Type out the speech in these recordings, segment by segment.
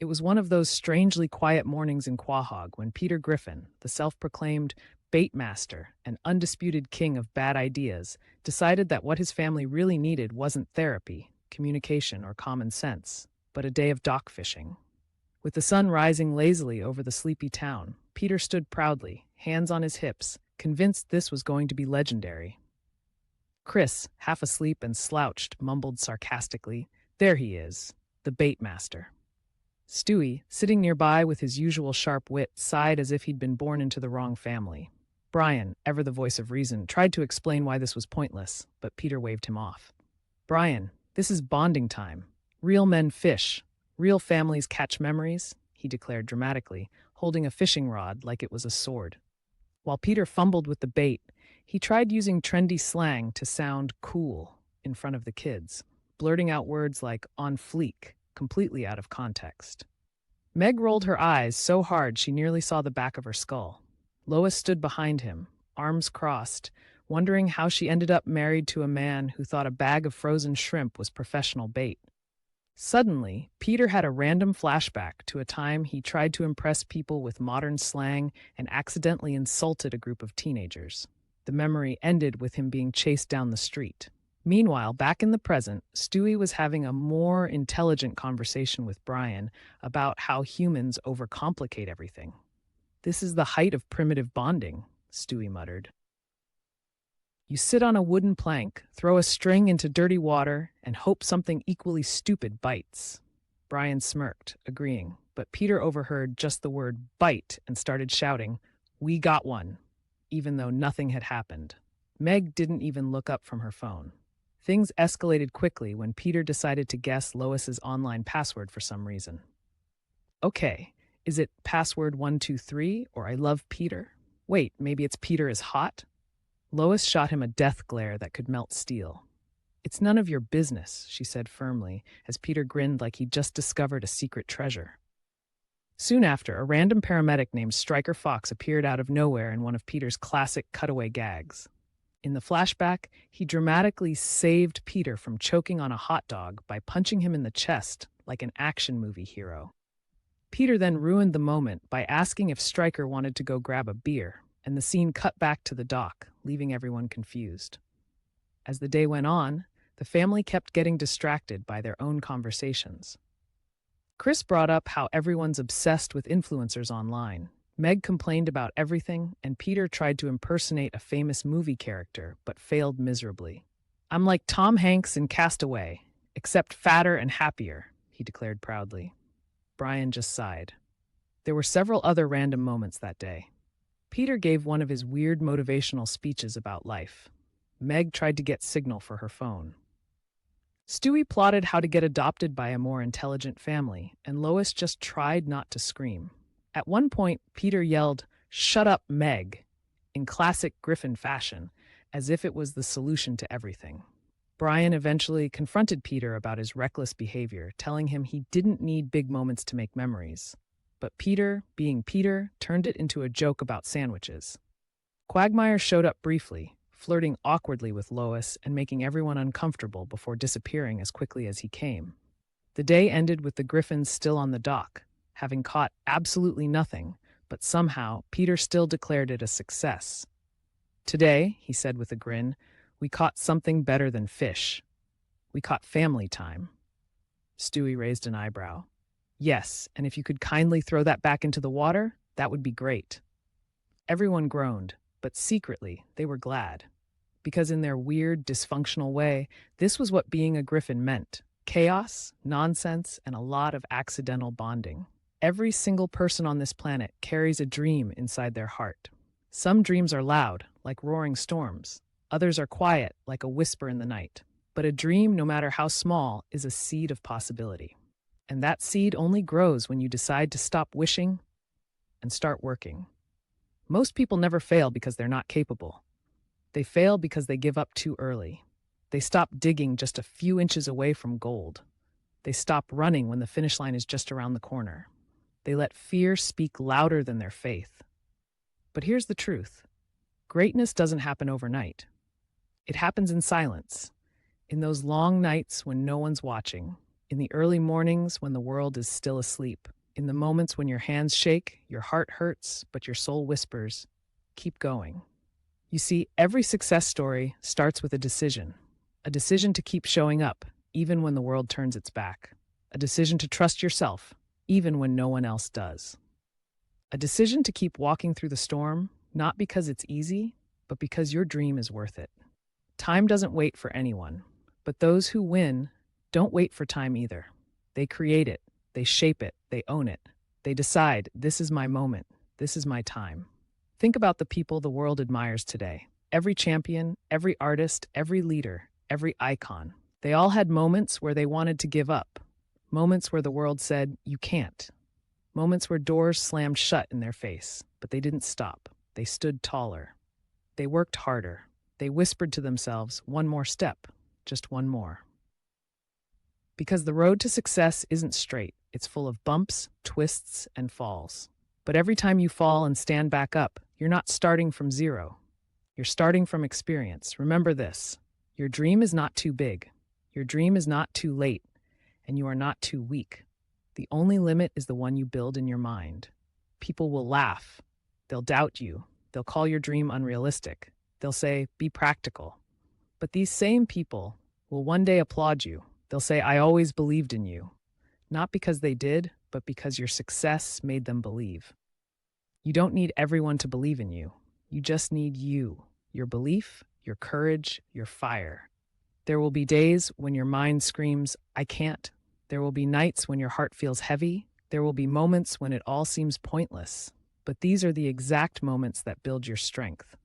It was one of those strangely quiet mornings in Quahog when Peter Griffin, the self-proclaimed bait master and undisputed king of bad ideas, decided that what his family really needed wasn't therapy, communication, or common sense, but a day of dock fishing. With the sun rising lazily over the sleepy town, Peter stood proudly, hands on his hips, convinced this was going to be legendary. Chris, half asleep and slouched, mumbled sarcastically, "There he is, the bait master." Stewie, sitting nearby with his usual sharp wit, sighed as if he'd been born into the wrong family. Brian, ever the voice of reason, tried to explain why this was pointless, but Peter waved him off. "Brian, this is bonding time. Real men fish. Real families catch memories," he declared dramatically, holding a fishing rod like it was a sword. While Peter fumbled with the bait, he tried using trendy slang to sound cool in front of the kids, blurting out words like "on fleek," completely out of context. Meg rolled her eyes so hard she nearly saw the back of her skull. Lois stood behind him, arms crossed, wondering how she ended up married to a man who thought a bag of frozen shrimp was professional bait. Suddenly, Peter had a random flashback to a time he tried to impress people with modern slang and accidentally insulted a group of teenagers. The memory ended with him being chased down the street. Meanwhile, back in the present, Stewie was having a more intelligent conversation with Brian about how humans overcomplicate everything. "This is the height of primitive bonding," Stewie muttered. "You sit on a wooden plank, throw a string into dirty water, and hope something equally stupid bites." Brian smirked, agreeing, but Peter overheard just the word bite and started shouting, "We got one," even though nothing had happened. Meg didn't even look up from her phone. Things escalated quickly when Peter decided to guess Lois's online password for some reason. "Okay, is it password 123 or I love Peter? Wait, maybe it's Peter is hot?" Lois shot him a death glare that could melt steel. "It's none of your business," she said firmly, as Peter grinned like he'd just discovered a secret treasure. Soon after, a random paramedic named Striker Fox appeared out of nowhere in one of Peter's classic cutaway gags. In the flashback, he dramatically saved Peter from choking on a hot dog by punching him in the chest like an action movie hero. Peter then ruined the moment by asking if Stryker wanted to go grab a beer, and the scene cut back to the dock, leaving everyone confused. As the day went on, the family kept getting distracted by their own conversations. Chris brought up how everyone's obsessed with influencers online. Meg complained about everything, and Peter tried to impersonate a famous movie character, but failed miserably. "I'm like Tom Hanks in Castaway, except fatter and happier," he declared proudly. Brian just sighed. There were several other random moments that day. Peter gave one of his weird motivational speeches about life. Meg tried to get signal for her phone. Stewie plotted how to get adopted by a more intelligent family, and Lois just tried not to scream. At one point, Peter yelled, "Shut up, Meg," in classic Griffin fashion, as if it was the solution to everything. Brian eventually confronted Peter about his reckless behavior, telling him he didn't need big moments to make memories. But Peter, being Peter, turned it into a joke about sandwiches. Quagmire showed up briefly, flirting awkwardly with Lois and making everyone uncomfortable before disappearing as quickly as he came. The day ended with the Griffins still on the dock, having caught absolutely nothing, but somehow Peter still declared it a success. "Today," he said with a grin, "we caught something better than fish. We caught family time." Stewie raised an eyebrow. "Yes, and if you could kindly throw that back into the water, that would be great." Everyone groaned, but secretly they were glad. Because in their weird, dysfunctional way, this was what being a Griffin meant: chaos, nonsense, and a lot of accidental bonding. Every single person on this planet carries a dream inside their heart. Some dreams are loud, like roaring storms. Others are quiet, like a whisper in the night. But a dream, no matter how small, is a seed of possibility. And that seed only grows when you decide to stop wishing and start working. Most people never fail because they're not capable. They fail because they give up too early. They stop digging just a few inches away from gold. They stop running when the finish line is just around the corner. They let fear speak louder than their faith. But here's the truth. Greatness doesn't happen overnight. It happens in silence, in those long nights when no one's watching, in the early mornings when the world is still asleep, in the moments when your hands shake, your heart hurts, but your soul whispers, keep going. You see, every success story starts with a decision to keep showing up, even when the world turns its back, a decision to trust yourself, even when no one else does, a decision to keep walking through the storm, not because it's easy, but because your dream is worth it. Time doesn't wait for anyone, but those who win don't wait for time either. They create it, they shape it, they own it. They decide, this is my moment, this is my time. Think about the people the world admires today. Every champion, every artist, every leader, every icon. They all had moments where they wanted to give up. Moments where the world said, you can't. Moments where doors slammed shut in their face, but they didn't stop. They stood taller. They worked harder. They whispered to themselves, one more step, just one more. Because the road to success isn't straight. It's full of bumps, twists, and falls. But every time you fall and stand back up, you're not starting from zero. You're starting from experience. Remember this. Your dream is not too big. Your dream is not too late. And you are not too weak. The only limit is the one you build in your mind. People will laugh. They'll doubt you. They'll call your dream unrealistic. They'll say, be practical. But these same people will one day applaud you. They'll say, I always believed in you. Not because they did, but because your success made them believe. You don't need everyone to believe in you. You just need you, your belief, your courage, your fire. There will be days when your mind screams, I can't. There will be nights when your heart feels heavy. There will be moments when it all seems pointless. But these are the exact moments that build your strength.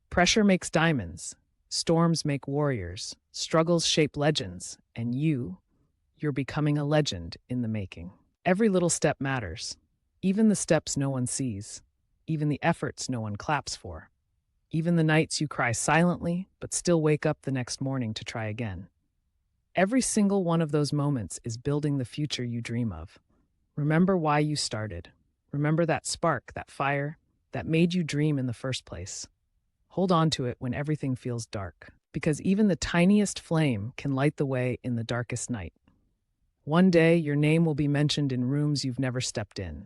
Pressure makes diamonds. Storms make warriors. Struggles shape legends. And you're becoming a legend in the making. Every little step matters. Even the steps no one sees. Even the efforts no one claps for. Even the nights you cry silently, but still wake up the next morning to try again. Every single one of those moments is building the future you dream of. Remember why you started. Remember that spark, that fire, that made you dream in the first place. Hold on to it when everything feels dark, because even the tiniest flame can light the way in the darkest night. One day, your name will be mentioned in rooms you've never stepped in.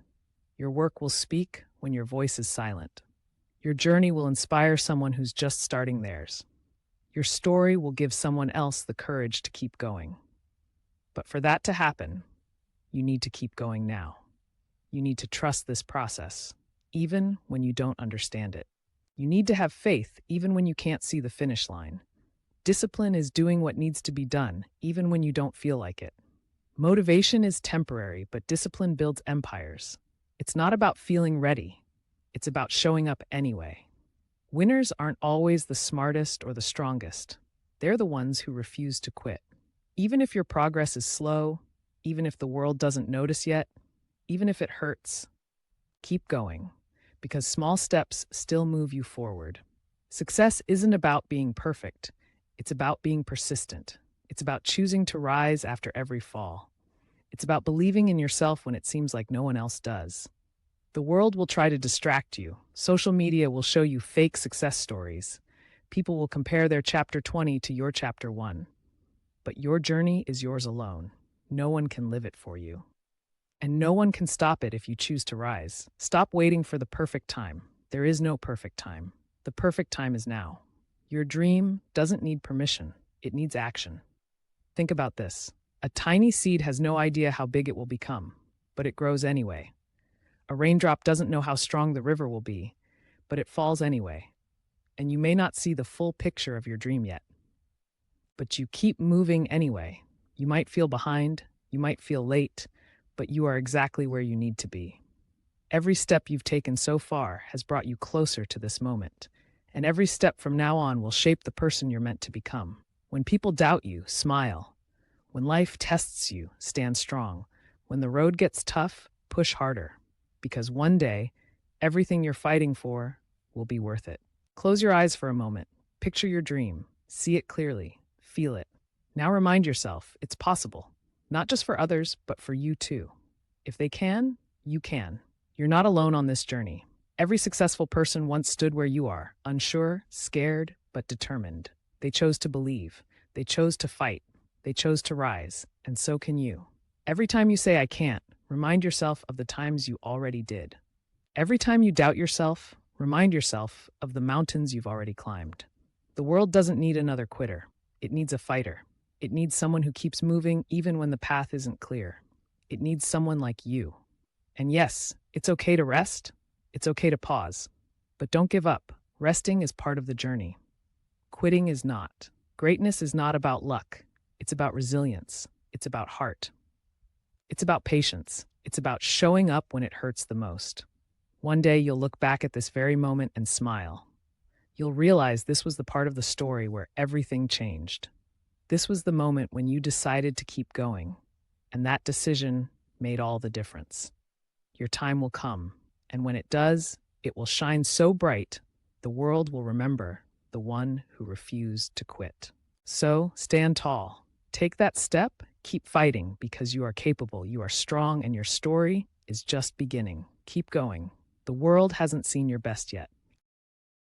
Your work will speak when your voice is silent. Your journey will inspire someone who's just starting theirs. Your story will give someone else the courage to keep going. But for that to happen, you need to keep going now. You need to trust this process, even when you don't understand it. You need to have faith, even when you can't see the finish line. Discipline is doing what needs to be done, even when you don't feel like it. Motivation is temporary, but discipline builds empires. It's not about feeling ready. It's about showing up anyway. Winners aren't always the smartest or the strongest. They're the ones who refuse to quit. Even if your progress is slow, even if the world doesn't notice yet, even if it hurts, keep going, because small steps still move you forward. Success isn't about being perfect. It's about being persistent. It's about choosing to rise after every fall. It's about believing in yourself when it seems like no one else does. The world will try to distract you. Social media will show you fake success stories. People will compare their chapter 20 to your chapter 1. But your journey is yours alone. No one can live it for you. And no one can stop it if you choose to rise. Stop waiting for the perfect time. There is no perfect time. The perfect time is now. Your dream doesn't need permission. It needs action. Think about this. A tiny seed has no idea how big it will become, but it grows anyway. A raindrop doesn't know how strong the river will be, but it falls anyway. And you may not see the full picture of your dream yet. But you keep moving anyway. You might feel behind, you might feel late, but you are exactly where you need to be. Every step you've taken so far has brought you closer to this moment, and every step from now on will shape the person you're meant to become. When people doubt you, smile. When life tests you, stand strong. When the road gets tough, push harder. Because one day, everything you're fighting for will be worth it. Close your eyes for a moment. Picture your dream. See it clearly. Feel it. Now remind yourself it's possible. Not just for others, but for you too. If they can, you can. You're not alone on this journey. Every successful person once stood where you are, unsure, scared, but determined. They chose to believe. They chose to fight. They chose to rise. And so can you. Every time you say, I can't, remind yourself of the times you already did. Every time you doubt yourself, remind yourself of the mountains you've already climbed. The world doesn't need another quitter. It needs a fighter. It needs someone who keeps moving even when the path isn't clear. It needs someone like you. And yes, it's okay to rest. It's okay to pause. But don't give up. Resting is part of the journey. Quitting is not. Greatness is not about luck. It's about resilience. It's about heart. It's about patience. It's about showing up when it hurts the most. One day you'll look back at this very moment and smile. You'll realize this was the part of the story where everything changed. This was the moment when you decided to keep going, and that decision made all the difference. Your time will come, and when it does, it will shine so bright, the world will remember the one who refused to quit. So stand tall. Take that step, keep fighting because you are capable, you are strong, and your story is just beginning. Keep going. The world hasn't seen your best yet.